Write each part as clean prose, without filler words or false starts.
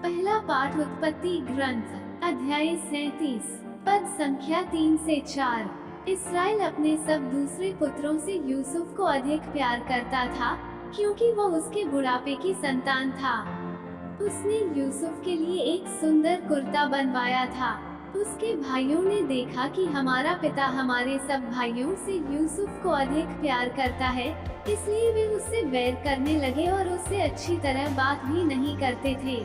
पहला पाठ उत्पत्ति ग्रंथ अध्याय 37 पद संख्या 3 से 4। इसराइल अपने सब दूसरे पुत्रों से यूसुफ को अधिक प्यार करता था, क्योंकि वो उसके बुढ़ापे की संतान था। उसने यूसुफ के लिए एक सुंदर कुर्ता बनवाया था। उसके भाइयों ने देखा कि हमारा पिता हमारे सब भाइयों से यूसुफ को अधिक प्यार करता है, इसलिए वे उससे बैर करने लगे और उससे अच्छी तरह बात भी नहीं करते थे।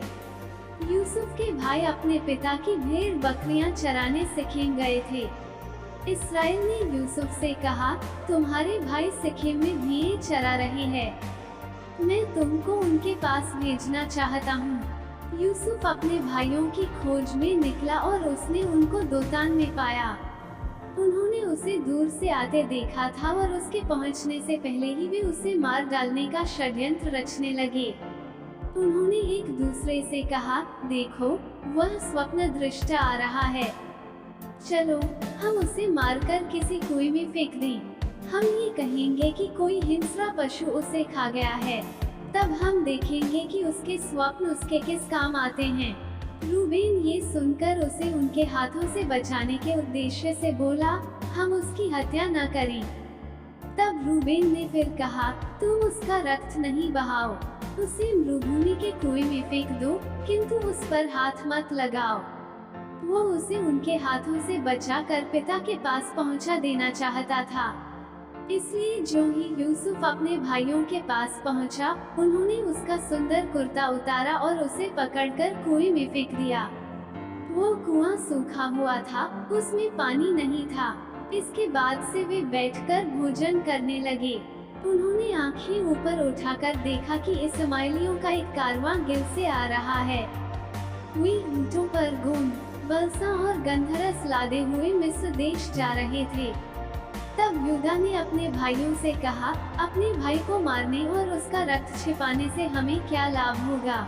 यूसुफ के भाई अपने पिता की भेड़ बकरियां चराने सिखेम गए थे। इसराइल ने यूसुफ से कहा, तुम्हारे भाई सिखेम में भेड़ें चरा रहे हैं, मैं तुमको उनके पास भेजना चाहता हूँ। यूसुफ अपने भाइयों की खोज में निकला और उसने उनको दोतान में पाया। उन्होंने उसे दूर से आते देखा था और उसके पहुँचने से पहले ही वे उसे मार डालने का षड्यंत्र रचने लगे। उन्होंने एक दूसरे से कहा, देखो, वह स्वप्न दृष्टा आ रहा है, चलो हम उसे मारकर किसी कुएं में फेंक दें। हम ये कहेंगे कि कोई हिंस्र पशु उसे खा गया है, तब हम देखेंगे कि उसके स्वप्न उसके किस काम आते हैं। रूबेन ये सुनकर उसे उनके हाथों से बचाने के उद्देश्य से बोला, हम उसकी हत्या न करें। तब रूबेन ने फिर कहा, तुम उसका रक्त नहीं बहाओ, उसे मरुभूमि के कुएं में फेंक दो, किंतु उस पर हाथ मत लगाओ। वो उसे उनके हाथों से बचाकर पिता के पास पहुंचा देना चाहता था। इसलिए जो ही यूसुफ अपने भाइयों के पास पहुंचा, उन्होंने उसका सुंदर कुर्ता उतारा और उसे पकड़कर कुएं में फेंक दिया। वो कुआं सूखा हुआ था, उसमें पानी नहीं था। इसके बाद से वे बैठकर भोजन करने लगे। उन्होंने आंखें ऊपर उठाकर देखा कि इस्माइलियों का एक कारवां गिल से आ रहा है। वे ऊंटों पर गोंद, बलसा और गंधरस लादे हुए मिस्र देश जा रहे थे। तब यूदा ने अपने भाइयों से कहा, अपने भाई को मारने और उसका रक्त छिपाने से हमें क्या लाभ होगा?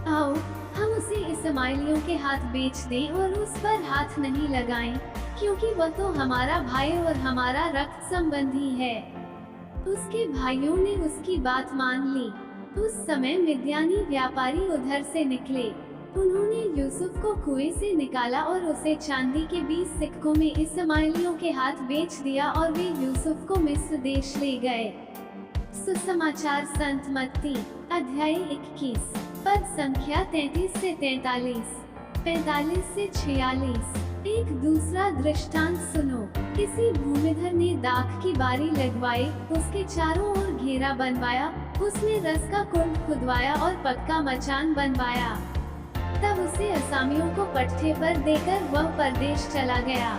आओ, हम उसे इस्माइलियों के हाथ बेच दें और उस पर हाथ नहीं लगाएं, क्योंकि वह तो हमारा भाई और हमारा रक्त संबंधी है। उसके भाइयों ने उसकी बात मान ली। उस समय मिद्यानी व्यापारी उधर से निकले। उन्होंने यूसुफ को कुएं से निकाला और उसे चांदी के 20 सिक्कों में इस्माइलियों के हाथ बेच दिया और वे यूसुफ को मिस्र देश ले गए। सुसमाचार संत मत्ती अध्याय 21 पद संख्या 33 से 43, 45 से 46। एक दूसरा दृष्टांत सुनो। किसी भूमिधर ने दाख की बारी लगवाई, उसके चारों ओर घेरा बनवाया, उसने रस का कुंड खुदवाया और पक्का मचान बनवाया। तब उसे असामियों को पट्टे पर देकर वह परदेश चला गया।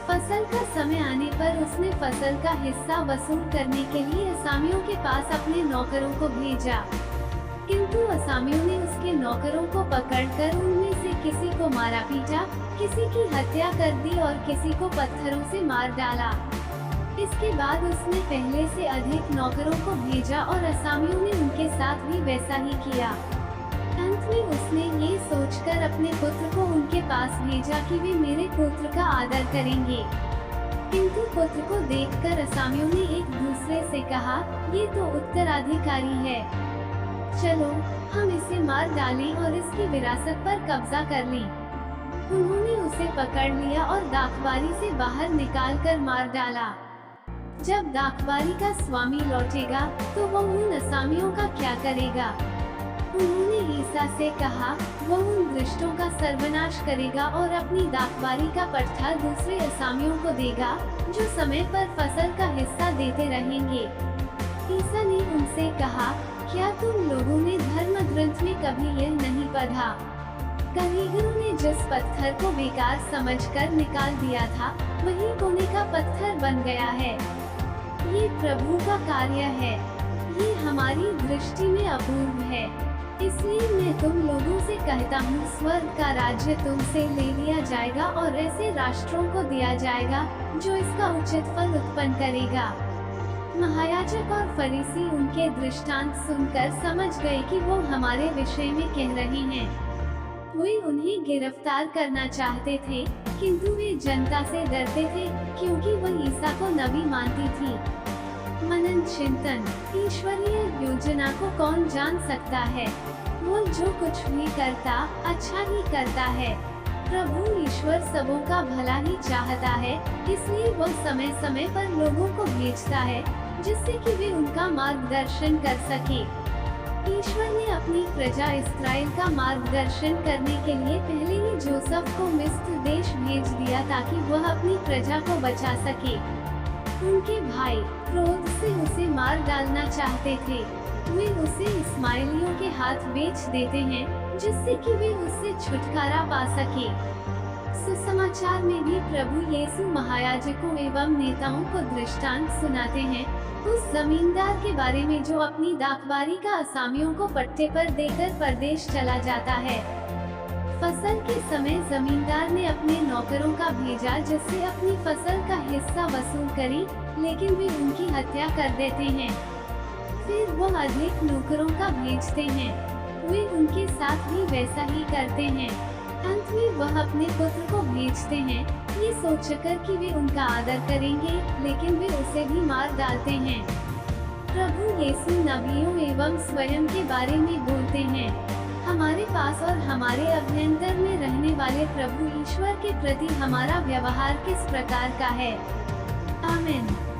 फसल का समय आने पर उसने फसल का हिस्सा वसूल करने के लिए असामियों के पास अपने नौकरों को भेजा, किंतु असामियों ने उसके नौकरों को पकड़कर उनमें से किसी को मारा पीटा, किसी की हत्या कर दी और किसी को पत्थरों से मार डाला। इसके बाद उसने पहले से अधिक नौकरों को भेजा और असामियों ने उनके साथ भी वैसा ही किया। अंत में उसने ये सोचकर अपने पुत्र को उनके पास भेजा कि वे मेरे पुत्र का आदर करेंगे। किंतु पुत्र को देखकर असामियों ने एक दूसरे से कहा, ये तो उत्तराधिकारी है, चलो हम इसे मार डालें और इसकी विरासत पर कब्जा कर लें। उन्होंने उसे पकड़ लिया और दाखबारी से बाहर निकालकर मार डाला। जब दाखबारी का स्वामी लौटेगा तो वो उन असामियों का क्या करेगा? उन्होंने ईसा से कहा, वो उन दुष्टों का सर्वनाश करेगा और अपनी दाखबारी का पट्टा दूसरे असामियों को देगा, जो समय पर फसल का हिस्सा देते रहेंगे। ईसा ने उनसे कहा, क्या तुम लोगों ने धर्म ग्रंथ में कभी यह नहीं पढ़ा? कारीगरों ने जिस पत्थर को बेकार समझकर निकाल दिया था, वही कोने का पत्थर बन गया है। ये प्रभु का कार्य है, ये हमारी दृष्टि में अपूर्व है। इसलिए मैं तुम लोगों से कहता हूँ, स्वर्ग का राज्य तुमसे ले लिया जाएगा और ऐसे राष्ट्रों को दिया जाएगा जो इसका उचित फल उत्पन्न करेगा। महायाजक और फरीसी उनके दृष्टांत सुनकर समझ गए कि वो हमारे विषय में कह रहे हैं। वे उन्हें गिरफ्तार करना चाहते थे, किंतु वे जनता से डरते थे, क्योंकि वह ईसा को नबी मानती थी। मनन चिंतन। ईश्वरीय योजना को कौन जान सकता है? वो जो कुछ भी करता अच्छा ही करता है। प्रभु ईश्वर सबों का भला ही चाहता है, इसलिए वो समय समय पर लोगों को भेजता है जिससे कि वे उनका मार्गदर्शन कर सके। ईश्वर ने अपनी प्रजा इस्राएल का मार्गदर्शन करने के लिए पहले ही जोसेफ को मिस्र देश भेज दिया ताकि वह अपनी प्रजा को बचा सके। उनके भाई क्रोध से उसे मार डालना चाहते थे। वे उसे इस्माइलियों के हाथ बेच देते हैं जिससे कि वे उससे छुटकारा पा सके। सुसमाचार में भी प्रभु यीशु महायाजकों एवं नेताओं को दृष्टांत सुनाते हैं, उस जमींदार के बारे में जो अपनी दाखबारी का असामियों को पट्टे पर देकर परदेश चला जाता है। फसल के समय जमींदार ने अपने नौकरों का भेजा जिससे अपनी फसल का हिस्सा वसूल करे, लेकिन वे उनकी हत्या कर देते हैं। फिर वो अधिक नौकरों का भेजते हैं, वे उनके साथ भी वैसा ही करते हैं। अंत में वह अपने पुत्र को भेजते हैं, ये सोचकर कि वे उनका आदर करेंगे, लेकिन वे उसे भी मार डालते हैं। प्रभु यीशु नबियों एवं स्वयं के बारे में बोलते हैं। हमारे पास और हमारे अभ्यंतर में रहने वाले प्रभु ईश्वर के प्रति हमारा व्यवहार किस प्रकार का है? आमीन।